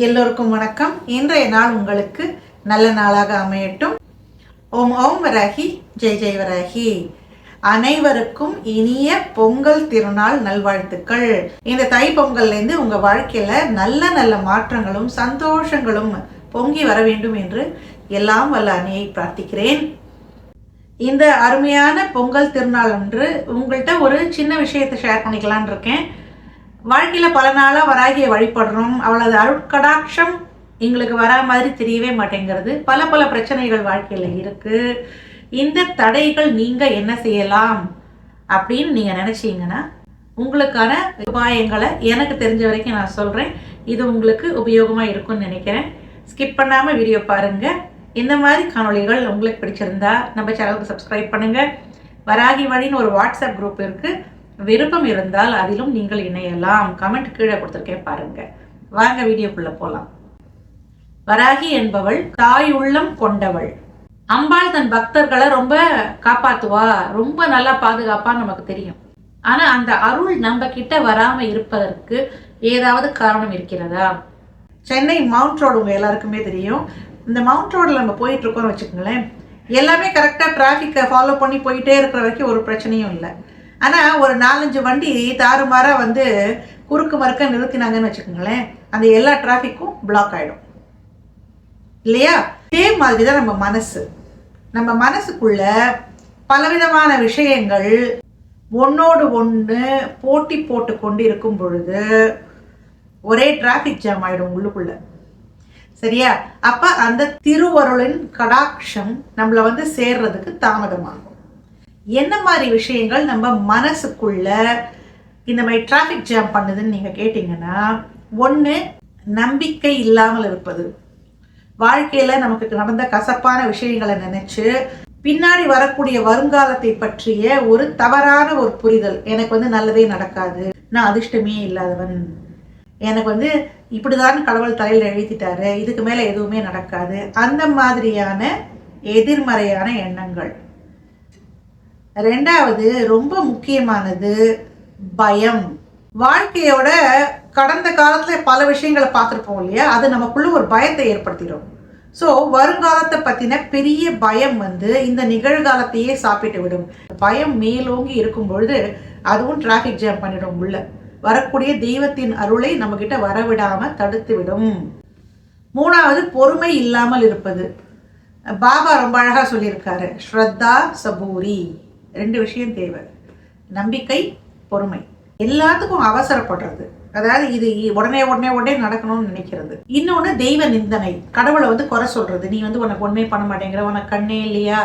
எல்லோருக்கும் வணக்கம். இன்றைய நாள் உங்களுக்கு நல்ல நாளாக அமையட்டும். ஓம் ஓம் வராகி, ஜெய் ஜெய் வராகி. அனைவருக்கும் இனிய பொங்கல் திருநாள் நல்வாழ்த்துக்கள். இந்த தை பொங்கல்லேருந்து உங்க வாழ்க்கையில நல்ல நல்ல மாற்றங்களும் சந்தோஷங்களும் பொங்கி வர வேண்டும் என்று எல்லாம் வல்ல அன்னையை பிரார்த்திக்கிறேன். இந்த அருமையான பொங்கல் திருநாள் அன்று உங்கள்கிட்ட ஒரு சின்ன விஷயத்தை ஷேர் பண்ணிக்கலான் இருக்கேன். வாழ்க்கையில் பல நாளாக வராகியை வழிபடுறோம், அவளது அருட்கடாட்சம் எங்களுக்கு வரா மாதிரி தெரியவே மாட்டேங்கிறது. பல பல பிரச்சனைகள் வாழ்க்கையில் இருக்குது. இந்த தடைகள் நீங்கள் என்ன செய்யலாம் அப்படின்னு நீங்கள் நினச்சிங்கன்னா உங்களுக்கான உபாயங்களை எனக்கு தெரிஞ்ச வரைக்கும் நான் சொல்கிறேன். இது உங்களுக்கு உபயோகமாக இருக்கும்னு நினைக்கிறேன். ஸ்கிப் பண்ணாமல் வீடியோ பாருங்கள். இந்த மாதிரி காணொலிகள் உங்களுக்கு பிடிச்சிருந்தா நம்ம சேனலுக்கு சப்ஸ்கிரைப் பண்ணுங்கள். வராகி வழின்னு ஒரு வாட்ஸ்அப் குரூப் இருக்குது. விருப்பம் இருந்தால் அதிலும் நீங்கள் இணையலாம். கமெண்ட் கீழே கொடுத்துருக்கேன் பாருங்க. வாங்க வீடியோக்குள்ள போலாம். வராகி என்பவள் தாய் உள்ளம் கொண்டவள். அம்பாள் தன் பக்தர்களை ரொம்ப காப்பாத்துவா, ரொம்ப நல்லா பாதுகாப்பா நமக்கு தெரியும். ஆனா அந்த அருள் நம்ம கிட்ட வராம இருப்பதற்கு ஏதாவது காரணம் இருக்கிறதா? சென்னை மவுண்ட் ரோடு உங்க எல்லாருக்குமே தெரியும். இந்த மவுண்ட் ரோட்ல நம்ம போயிட்டு இருக்கோம்னு வச்சுக்கோங்களேன், எல்லாமே கரெக்டா டிராஃபிக்கை ஃபாலோ பண்ணி போயிட்டே இருக்கிற வரைக்கும் ஒரு பிரச்சனையும் இல்லை. ஆனால் ஒரு 4-5 வண்டி தாறுமாறாக வந்து குறுக்கு மறுக்க நிறுத்தினாங்கன்னு வச்சுக்கோங்களேன், அந்த எல்லா டிராஃபிக்கும் பிளாக் ஆகிடும் இல்லையா? இதே மாதிரி தான் நம்ம மனசுக்குள்ள பலவிதமான விஷயங்கள் ஒன்னோடு ஒன்று போட்டி போட்டு கொண்டு இருக்கும் பொழுது ஒரே டிராஃபிக் ஜாம் ஆகிடும் உள்ளுக்குள்ள. சரியா? அப்போ அந்த திருவருளின் கடாட்சம் நம்மளை வந்து சேர்றதுக்கு தாமதமாகும். என்ன மாதிரி விஷயங்கள் நம்ம மனசுக்குள்ள இந்த மாதிரி டிராஃபிக் ஜாம் பண்ணுதுன்னு நீங்கள் கேட்டிங்கன்னா, ஒன்று, நம்பிக்கை இல்லாமல் இருப்பது. வாழ்க்கையில் நமக்கு நடந்த கசப்பான விஷயங்களை நினச்சி பின்னாடி வரக்கூடிய வருங்காலத்தை பற்றிய ஒரு தவறான ஒரு புரிதல். எனக்கு வந்து நல்லதே நடக்காது, நான் அதிர்ஷ்டமே இல்லாதவன், எனக்கு வந்து இப்படிதான் கடவுள் தலையில் எழுதிட்டாரு, இதுக்கு மேலே எதுவுமே நடக்காது, அந்த மாதிரியான எதிர்மறையான எண்ணங்கள். ரெண்டாவது, ரொம்ப முக்கியமானது பயம். வாழ்க்கையோட கடந்த காலத்தில் பல விஷயங்களை பார்த்துருப்போம் இல்லையா, அது நமக்குள்ள ஒரு பயத்தை ஏற்படுத்திடும். ஸோ வருங்காலத்தை பற்றின பெரிய பயம் வந்து இந்த நிகழ்காலத்தையே சாப்பிட்டு விடும். பயம் மேலோங்கி இருக்கும் பொழுது அதுவும் டிராஃபிக் ஜாம் பண்ணிடும். உள்ள வரக்கூடிய தெய்வத்தின் அருளை நம்மக்கிட்ட வரவிடாமல் தடுத்து விடும். மூணாவது, பொறுமை இல்லாமல் இருப்பது. பாபா ரொம்ப அழகாக சொல்லியிருக்காரு, ஸ்ரத்தா சபூரி. 2 விஷயம் தேவை, நம்பிக்கை, பொறுமை. எல்லாத்துக்கும் அவசரப்படுறது, அதாவது இது உடனே உடனே உடனே நடக்கணும்னு நினைக்கிறது. இன்னொன்று தெய்வ நிந்தனை, கடவுளை வந்து குறை சொல்றது. நீ வந்து உனக்கு ஒன்றுமே பண்ண மாட்டேங்கிற, உனக்கு கண்ணே இல்லையா,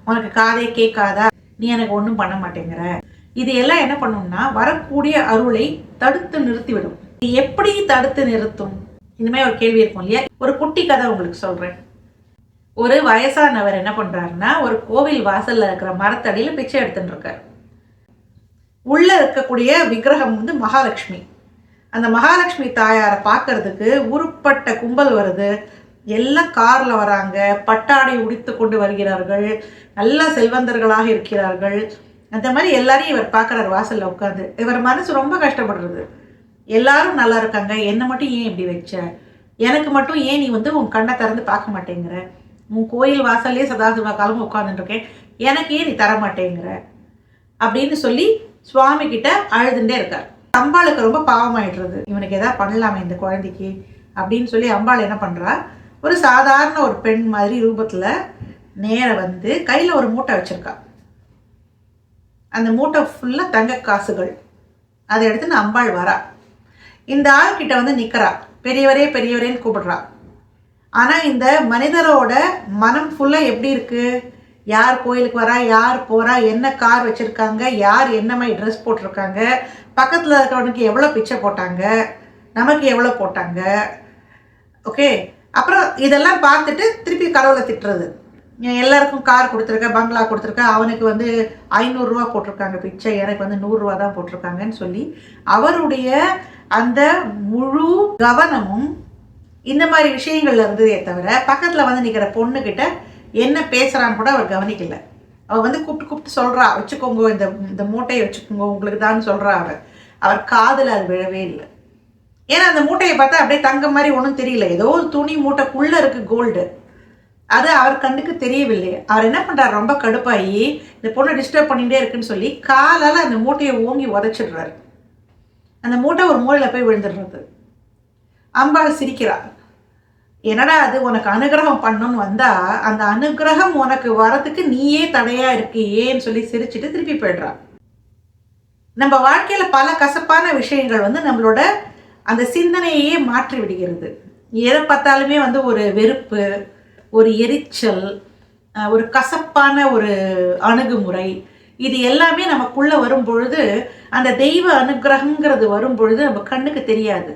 உனக்கு காதே கேட்காதா, நீ எனக்கு ஒன்றும் பண்ண மாட்டேங்கிற. இது எல்லாம் என்ன பண்ணும்னா வரக்கூடிய அருளை தடுத்து நிறுத்திவிடும். எப்படி தடுத்து நிறுத்தும்? இனிமேல் ஒரு கேள்வி இருக்கும் இல்லையா? ஒரு குட்டி கதை உங்களுக்கு சொல்றேன். ஒரு வயசானவர் என்ன பண்றாருன்னா, ஒரு கோவில் வாசல்ல இருக்கிற மரத்தடியில் பிச்சை எடுத்துட்டு இருக்காரு. உள்ள இருக்கக்கூடிய விக்கிரகம் வந்து மகாலட்சுமி. அந்த மகாலட்சுமி தாயாரை பார்க்கறதுக்கு உருப்பட்ட கும்பல் வருது. எல்லாம் கார்ல வராங்க, பட்டாடை உடித்து கொண்டு வருகிறார்கள், நல்ல செல்வந்தர்களாக இருக்கிறார்கள். அந்த மாதிரி எல்லாரையும் இவர் பார்க்குறாரு வாசல்ல உட்காந்து. இவர் மனசு ரொம்ப கஷ்டப்படுறது. எல்லாரும் நல்லா இருக்காங்க, என்னை மட்டும் ஏன் இப்படி வச்ச, எனக்கு மட்டும் ஏன் நீ வந்து உன் கண்ணை திறந்து பார்க்க மாட்டேங்கிற, உன் கோயில் வாசல்லே சதாசிவ காலமும் உட்காந்துட்டுருக்கேன், எனக்கு ஏன் நீ தரமாட்டேங்கிற அப்படின்னு சொல்லி சுவாமி கிட்ட அழுதுண்டே இருக்கார். அம்பாளுக்கு ரொம்ப பாவமாயிடுறது, இவனுக்கு எதாவது பண்ணலாமே இந்த குழந்தைக்கு அப்படின்னு சொல்லி அம்பாள் என்ன பண்ணுறா, ஒரு சாதாரண ஒரு பெண் மாதிரி ரூபத்தில் நேர வந்து கையில் ஒரு மூட்டை வச்சுருக்கா. அந்த மூட்டை ஃபுல்லாக தங்க காசுகள். அதை எடுத்து அம்பாள் வரா. இந்த ஆள்கிட்ட வந்து நிற்கிறா, பெரியவரே பெரியவரேன்னு கூப்பிடுறா. ஆனால் இந்த மனிதரோட மனம் ஃபுல்லாக எப்படி இருக்குது, யார் கோயிலுக்கு வரா, யார் போகிறா, என்ன கார் வச்சுருக்காங்க, யார் என்ன மாதிரி ட்ரெஸ் போட்டிருக்காங்க, பக்கத்தில் இருக்கிறவனுக்கு எவ்வளோ பிச்சை போட்டாங்க, நமக்கு எவ்வளோ போட்டாங்க. ஓகே, அப்புறம் இதெல்லாம் பார்த்துட்டு திருப்பி கடவுளை திட்டுறது. எல்லாருக்கும் கார் கொடுத்துருக்க, பங்களா கொடுத்துருக்க, அவனுக்கு வந்து 500 ரூபா போட்டிருக்காங்க பிச்சை, எனக்கு வந்து 100 ரூபா தான் போட்டிருக்காங்கன்னு சொல்லி அவருடைய அந்த முழு கவனமும் இந்த மாதிரி விஷயங்கள்ல இருந்ததே தவிர பக்கத்தில் வந்து நிற்கிற பொண்ணுக்கிட்ட என்ன பேசுகிறான்னு கூட அவர் கவனிக்கல. அவள் வந்து கூப்பிட்டு சொல்கிறா, வச்சுக்கோங்க இந்த மூட்டையை வச்சுக்கோங்க உங்களுக்கு தான் சொல்கிறா. அவர் காதில் அது விழவே இல்லை. ஏன்னா அந்த மூட்டையை பார்த்தா அப்படியே தங்கம் மாதிரி ஒன்றும் தெரியல, ஏதோ ஒரு துணி மூட்டைக்குள்ளே இருக்குது கோல்டு. அது அவர் கண்ணுக்கு தெரியவில்லை. அவர் என்ன பண்ணுறாரு, ரொம்ப கடுப்பாகி இந்த பொண்ணை டிஸ்டர்ப் பண்ணிகிட்டே இருக்குன்னு சொல்லி காலால் அந்த மூட்டையை ஓங்கி உதச்சிடுறாரு. அந்த மூட்டை ஒரு மூலையில் போய் விழுந்துடுறது. அம்பாள் சிரிக்கிறார். என்னடா அது, உனக்கு அனுகிரகம் பண்ணணும்னு வந்தால் அந்த அனுகிரகம் உனக்கு வரதுக்கு நீயே தடையாக இருக்கியேன்னு சொல்லி சிரிச்சுட்டு திருப்பி போய்ட்றா. நம்ம வாழ்க்கையில் பல கசப்பான விஷயங்கள் நம்மளோட அந்த சிந்தனையே மாற்றி விடுகிறது. எதை பார்த்தாலுமே ஒரு வெறுப்பு, ஒரு எரிச்சல், ஒரு கசப்பான ஒரு அணுகுமுறை, இது எல்லாமே நமக்குள்ளே வரும்பொழுது அந்த தெய்வ அனுகிரகங்கிறது வரும்பொழுது நம்ம கண்ணுக்கு தெரியாது.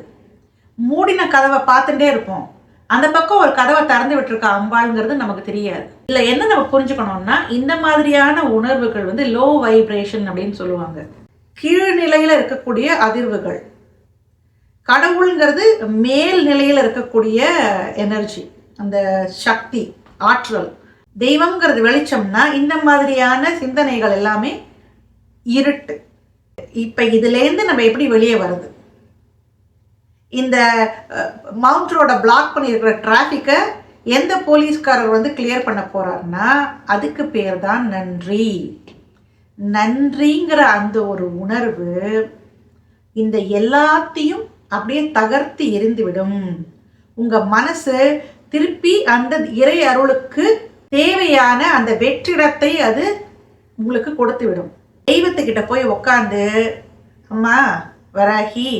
மூடின கதவை பார்த்துட்டே இருப்போம், அந்த பக்கம் ஒரு கதவை திறந்து விட்டுருக்கா அம்பாளுங்கிறது நமக்கு தெரியாது. இல்லை என்ன நம்ம புரிஞ்சுக்கணும்னா, இந்த மாதிரியான உணர்வுகள் லோ வைப்ரேஷன் அப்படின்னு சொல்லுவாங்க, கீழ்நிலையில் இருக்கக்கூடிய அதிர்வுகள். கடவுளுங்கிறது மேல் நிலையில் இருக்கக்கூடிய எனர்ஜி, அந்த சக்தி, ஆற்றல். தெய்வம்ங்கிறது வெளிச்சம்னா இந்த மாதிரியான சிந்தனைகள் எல்லாமே இருட்டு. இப்போ இதுலேருந்து நம்ம எப்படி வெளியே வருது? இந்த மவுண்ட் ரோட பிளாக் பண்ணியிருக்கிற டிராஃபிக்கை எந்த போலீஸ்காரர் கிளியர் பண்ண போறாருன்னா, அதுக்கு பேர் தான் நன்றி. நன்றிங்கிற அந்த ஒரு உணர்வு இந்த எல்லாத்தையும் அப்படியே தகர்த்து எரிந்துவிடும். உங்க மனசு திருப்பி அந்த இறை அருளுக்கு தேவையான அந்த வெற்றிடத்தை அது உங்களுக்கு கொடுத்து விடும். தெய்வத்துக்கிட்ட போய் உக்காந்து, அம்மா வராகி,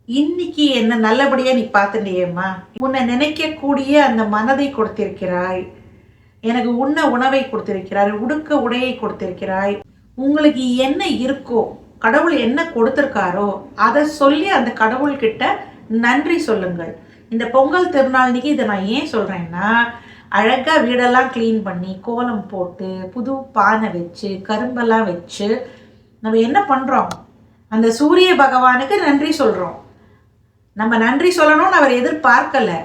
இன்னைக்கு என்ன நல்லபடியா நீ பார்த்துட்டியேம்மா, உன்னை நினைக்கக்கூடிய அந்த மனதை கொடுத்திருக்கிறாய், எனக்கு உண்ண உணவை கொடுத்திருக்கிறாய், உடுக்க உடையை கொடுத்திருக்கிறாய், உங்களுக்கு என்ன இருக்கோ, கடவுள் என்ன கொடுத்திருக்காரோ அதை சொல்லி அந்த கடவுள்கிட்ட நன்றி சொல்லுங்கள். இந்த பொங்கல் திருநாள் அன்னைக்கு இதை நான் ஏன் சொல்கிறேன்னா, அழகாக வீடெல்லாம் க்ளீன் பண்ணி கோலம் போட்டு புது பானை வச்சு கரும்பெல்லாம் வச்சு நம்ம என்ன பண்ணுறோம், அந்த சூரிய பகவானுக்கு நன்றி சொல்கிறோம். நம்ம நன்றி சொல்லணும்னு அவர் எதிர்பார்க்கலை.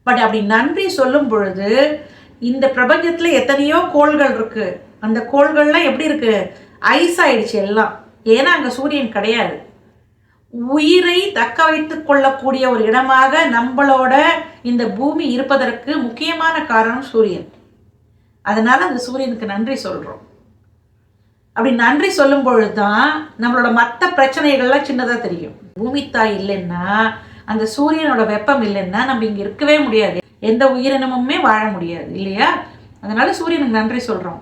பட் அப்படி நன்றி சொல்லும் பொழுது இந்த பிரபஞ்சத்தில் எத்தனையோ கோள்கள் இருக்குது, அந்த கோள்கள்லாம் எப்படி இருக்குது, ஐஸ் ஆயிடுச்சு எல்லாம். ஏன்னா அங்கே சூரியன் கிடையாது. உயிரை தக்க வைத்து கொள்ளக்கூடிய ஒரு இடமாக நம்மளோட இந்த பூமி இருப்பதற்கு முக்கியமான காரணம் சூரியன். அதனால அந்த சூரியனுக்கு நன்றி சொல்றோம். அப்படி நன்றி சொல்லும் பொழுதுதான் நம்மளோட மற்ற பிரச்சனைகள்லாம் சின்னதாக தெரியும். பூமி தாய் இல்லைன்னா, அந்த சூரியனோட வெப்பம் இல்லைன்னா நம்ம இங்கே இருக்கவே முடியாது, எந்த உயிரினமுமே வாழ முடியாது இல்லையா? அதனால சூரியனுக்கு நன்றி சொல்றோம்.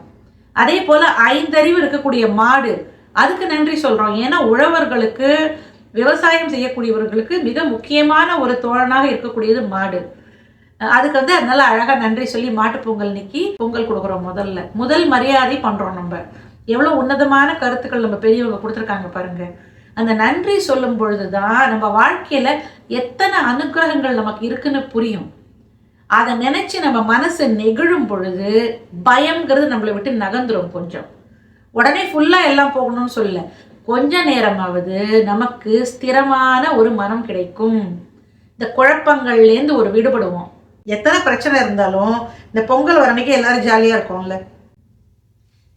அதே போல 5 அறிவு இருக்கக்கூடிய மாடு, அதுக்கு நன்றி சொல்றோம். ஏன்னா உழவர்களுக்கு, விவசாயம் செய்யக்கூடியவர்களுக்கு மிக முக்கியமான ஒரு தோழனாக இருக்கக்கூடியது மாடு. அதுக்கு அதனால அழகாக நன்றி சொல்லி மாட்டு பொங்கல் இன்னைக்கு பொங்கல் கொடுக்குறோம். முதல் மரியாதை பண்ணுறோம். நம்ம எவ்வளோ உன்னதமான கருத்துக்கள் நம்ம பெரியவங்க கொடுத்துருக்காங்க பாருங்க. அந்த நன்றி சொல்லும் பொழுது தான் நம்ம வாழ்க்கையில் எத்தனை அனுகிரகங்கள் நமக்கு இருக்குன்னு புரியும். அதை நினச்சி நம்ம மனசு நெகிழும் பொழுது பயம்ங்கிறது நம்மளை விட்டு நகர்ந்துடும். கொஞ்சம் உடனே ஃபுல்லாக எல்லாம் போகணும்னு சொல்ல, கொஞ்ச நேரமாவது நமக்கு ஸ்திரமான ஒரு மனம் கிடைக்கும். இந்த குழப்பங்கள்லேருந்து ஒரு விடுபடுவோம். எத்தனை பிரச்சனை இருந்தாலும் இந்த பொங்கல் வர அன்னைக்கு எல்லாரும் ஜாலியாக இருக்கும்ல,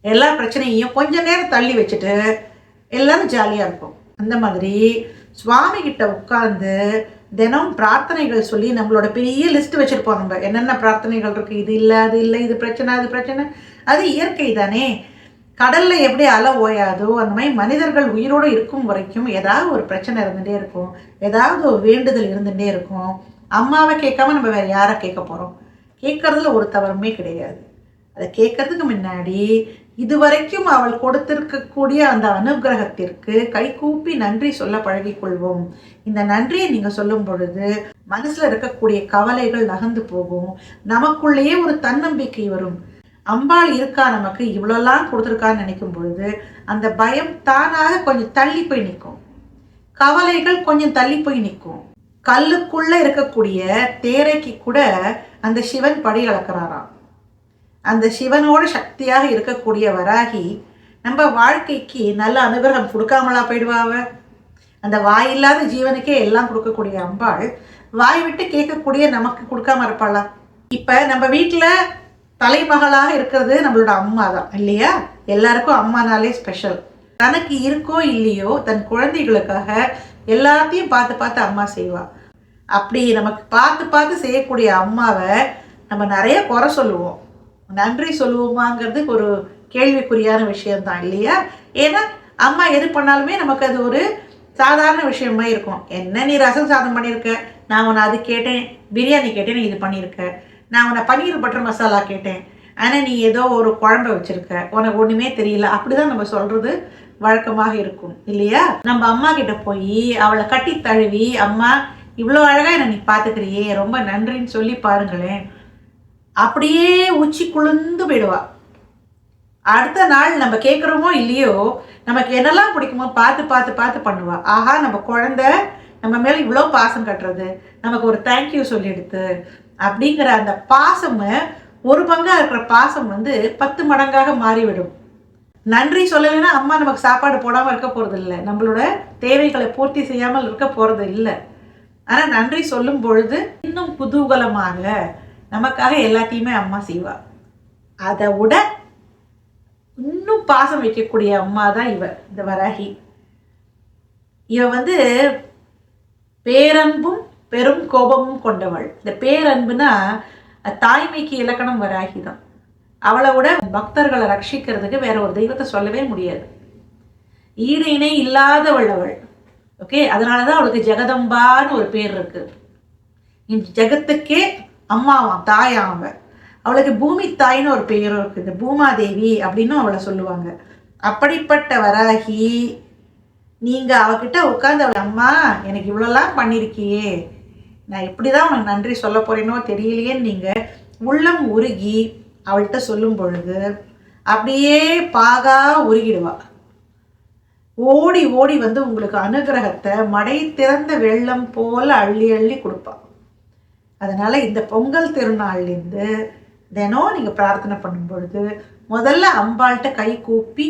எல்லா பிரச்சனையும் கொஞ்ச நேரம் தள்ளி வச்சுட்டு எல்லாரும் ஜாலியாக இருக்கும். அந்த மாதிரி சுவாமி கிட்ட உட்கார்ந்து தினம் பிரார்த்தனைகள் சொல்லி நம்மளோட பெரிய லிஸ்ட் வச்சுருப்போம். நம்ம என்னென்ன பிரார்த்தனைகள் இருக்குது, இது இல்லை அது இல்லை, இது பிரச்சனை அது பிரச்சனை, அது இயற்கை தானே. கடலில் எப்படி அலை ஓயாதோ அந்த மாதிரி மனிதர்கள் உயிரோடு இருக்கும் வரைக்கும் ஏதாவது ஒரு பிரச்சனை இருந்துகிட்டே இருக்கும், ஏதாவது ஒரு வேண்டுதல் இருந்துகிட்டே இருக்கும். அம்மாவை கேட்காம நம்ம வேறு யாரை கேட்க போகிறோம்? கேட்கறதுல ஒரு தவறுமே கிடையாது. அதை கேட்கறதுக்கு முன்னாடி இதுவரைக்கும் அவள் கொடுத்திருக்கக்கூடிய அந்த அனுகிரகத்திற்கு கைகூப்பி நன்றி சொல்ல பழகிக்கொள்வோம். இந்த நன்றியை நீங்கள் சொல்லும் பொழுது மனசில் இருக்கக்கூடிய கவலைகள் நகர்ந்து போகும். நமக்குள்ளேயே ஒரு தன்னம்பிக்கை வரும். அம்பாள் இருக்கா, நமக்கு இவ்வளோலாம் கொடுத்துருக்கான்னு நினைக்கும் பொழுது அந்த பயம் தானாக கொஞ்சம் தள்ளி போய் நிற்கும். கவலைகள் கொஞ்சம் தள்ளி போய் நிற்கும். கல்லுக்குள்ளே இருக்கக்கூடிய தேரைக்கு கூட அந்த சிவன் படி அளக்கிறாராம். அந்த சிவனோடு சக்தியாக இருக்கக்கூடிய வராகி நம்ம வாழ்க்கைக்கு நல்ல அனுகிரகம் கொடுக்காமலா போயிடுவாவ? அந்த வாயில்லாத ஜீவனுக்கே எல்லாம் கொடுக்கக்கூடிய அம்பாள் வாய் விட்டு கேட்கக்கூடிய நமக்கு கொடுக்காம இருப்பாளா? இப்போ நம்ம வீட்டில் தலைமகளாக இருக்கிறது நம்மளோட அம்மா தான் இல்லையா? எல்லாருக்கும் அம்மானாலே ஸ்பெஷல். தனக்கு இருக்கோ இல்லையோ தன் குழந்தைகளுக்காக எல்லாத்தையும் பார்த்து பார்த்து அம்மா செய்வா. அப்படி நமக்கு பார்த்து பார்த்து செய்யக்கூடிய அம்மாவை நம்ம நிறைய குறை சொல்லுவோம். நன்றி சொல்லுவோமாங்கிறது ஒரு கேள்விக்குறியான விஷயம்தான் இல்லையா? ஏன்னா அம்மா எது பண்ணாலுமே நமக்கு அது ஒரு சாதாரண விஷயமா இருக்கும். என்ன நீ ரசம் சாதம் பண்ணியிருக்க, நான் உன்னை அது கேட்டேன், பிரியாணி கேட்டேன், நீ இது பண்ணியிருக்க, நான் உன்னை பன்னீர் பட்டர் மசாலா கேட்டேன், ஆனால் நீ ஏதோ ஒரு குழம்பு வச்சுருக்க, உனக்கு ஒன்றுமே தெரியல, அப்படிதான் நம்ம சொல்கிறது வழக்கமாக இருக்கும் இல்லையா? நம்ம அம்மா கிட்ட போய் அவளை கட்டி தழுவி, அம்மா இவ்வளோ அழகாக என்னை நீ பார்த்துக்கிறியே, ரொம்ப நன்றின்னு சொல்லி பாருங்களேன், அப்படியே உச்சி குளிர்ந்து போயிடுவா. அடுத்த நாள் நம்ம கேட்குறோமோ இல்லையோ, நமக்கு என்னெல்லாம் பிடிக்குமோ பார்த்து பார்த்து பார்த்து பண்ணுவா. ஆஹா, நம்ம குழந்தை நம்ம மேலே இவ்வளோ பாசம் கட்டுறது, நமக்கு ஒரு தேங்க்யூ சொல்லிடுது அப்படிங்கிற அந்த பாசம், ஒரு பங்காக இருக்கிற பாசம் 10 மடங்காக மாறிவிடும். நன்றி சொல்லலைன்னா அம்மா நமக்கு சாப்பாடு போடாமல் இருக்க போகிறது இல்லை, நம்மளோட தேவைகளை பூர்த்தி செய்யாமல் இருக்க போகிறது இல்லை. ஆனால் நன்றி சொல்லும் பொழுது இன்னும் குதூகலமாக நமக்காக எல்லாத்தையுமே அம்மா செய்வா. அதை விட இன்னும் பாசம் வைக்கக்கூடிய அம்மா தான் இந்த வராகி. இவ பேரன்பும் பெரும் கோபமும் கொண்டவள். இந்த பேரன்புனா தாய்மைக்கு இலக்கணம் வராகி தான். அவளை விட பக்தர்களை ரட்சிக்கிறதுக்கு வேற ஒரு தெய்வத்தை சொல்லவே முடியாது. ஈடு இணை இல்லாதவள் அவள். ஓகே, அதனாலதான் அவளுக்கு ஜெகதம்பான்னு ஒரு பேர் இருக்கு. இந்த ஜெகத்துக்கே அம்மாவாம், தாயாம். அவளுக்கு பூமி தாயின்னு ஒரு பெயரும் இருக்கு, இந்த பூமாதேவி அப்படின்னு அவளை சொல்லுவாங்க. அப்படிப்பட்ட வராகி நீங்க அவகிட்ட உட்காந்து, அவள் அம்மா எனக்கு இவ்வளோலாம் பண்ணியிருக்கியே, நான் இப்படிதான் உனக்கு நன்றி சொல்ல போறேனோ தெரியலையேன்னு நீங்க உள்ளம் உருகி அவள்கிட்ட சொல்லும் பொழுது அப்படியே பாகா உருகிடுவா. ஓடி ஓடி உங்களுக்கு அனுகிரகத்தை மடை திறந்த வெள்ளம் போல அள்ளி அள்ளி கொடுப்பா. அதனால இந்த பொங்கல் திருநாள்லேருந்து தினம் நீங்கள் பிரார்த்தனை பண்ணும் பொழுது முதல்ல அம்பாள்கிட்ட கை கூப்பி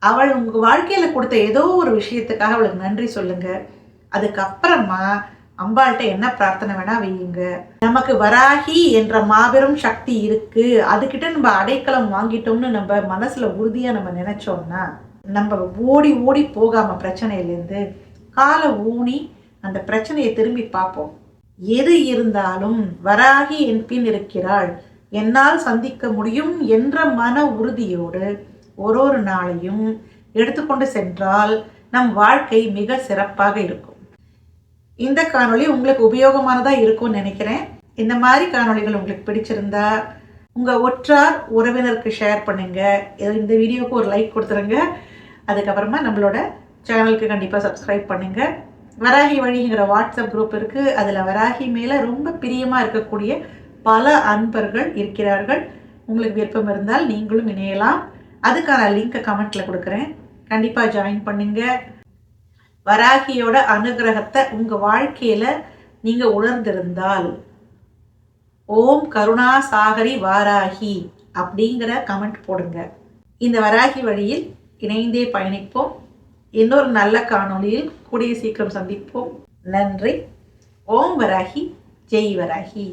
அவள் உங்கள் வாழ்க்கையில் கொடுத்த ஏதோ ஒரு விஷயத்துக்காக அவளுக்கு நன்றி சொல்லுங்க. அதுக்கப்புறமா அம்பாள்கிட்ட என்ன பிரார்த்தனை வேணா வையுங்க. நமக்கு வராகி என்ற மாபெரும் சக்தி இருக்கு, அதுக்கிட்ட நம்ம அடைக்கலம் வாங்கிட்டோம்னு நம்ம மனசுல உறுதியா நம்ம நினைச்சோம்னா, நம்ம ஓடி ஓடி போகாம பிரச்சனையிலேருந்து காலை ஊனி அந்த பிரச்சனையை திரும்பி பார்ப்போம். எது இருந்தாலும் வராகி என் பின் இருக்கிறாள், என்னால் சந்திக்க முடியும் என்ற மன உறுதியோடு ஒரு நாளையும் எடுத்துக்கொண்டு சென்றால் நம் வாழ்க்கை மிக சிறப்பாக இருக்கும். இந்த காணொளி உங்களுக்கு உபயோகமானதா இருக்கும்னு நினைக்கிறேன். இந்த மாதிரி காணொளிகள் உங்களுக்கு பிடிச்சிருந்தா உங்க ஒற்றார் உறவினருக்கு ஷேர் பண்ணுங்க. இந்த வீடியோவுக்கு ஒரு லைக் கொடுத்துருங்க. அதுக்கப்புறமா நம்மளோட சேனலுக்கு கண்டிப்பாக சப்ஸ்கிரைப் பண்ணுங்க. வராகி வழிங்கிற வாட்ஸ்அப் குரூப் இருக்குது. அதில் வராகி மேலே ரொம்ப பிரியமாக இருக்கக்கூடிய பல அன்பர்கள் இருக்கிறார்கள். உங்களுக்கு விருப்பம் இருந்தால் நீங்களும் இணையலாம். அதுக்கான லிங்கை கமெண்ட்டில் கொடுக்குறேன், கண்டிப்பாக ஜாயின் பண்ணுங்க. வராகியோட அனுகிரகத்தை உங்கள் வாழ்க்கையில் நீங்கள் உணர்ந்திருந்தால் ஓம் கருணா சாகரி வாராகி அப்படிங்கிற கமெண்ட் போடுங்க. இந்த வராகி வழியில் இணைந்தே பயணிப்போம். இன்னொரு நல்ல காணொளியில் கூடிய சீக்கிரம் சந்திப்போம். நன்றி. ஓம் வராகி, ஜெய் வராகி.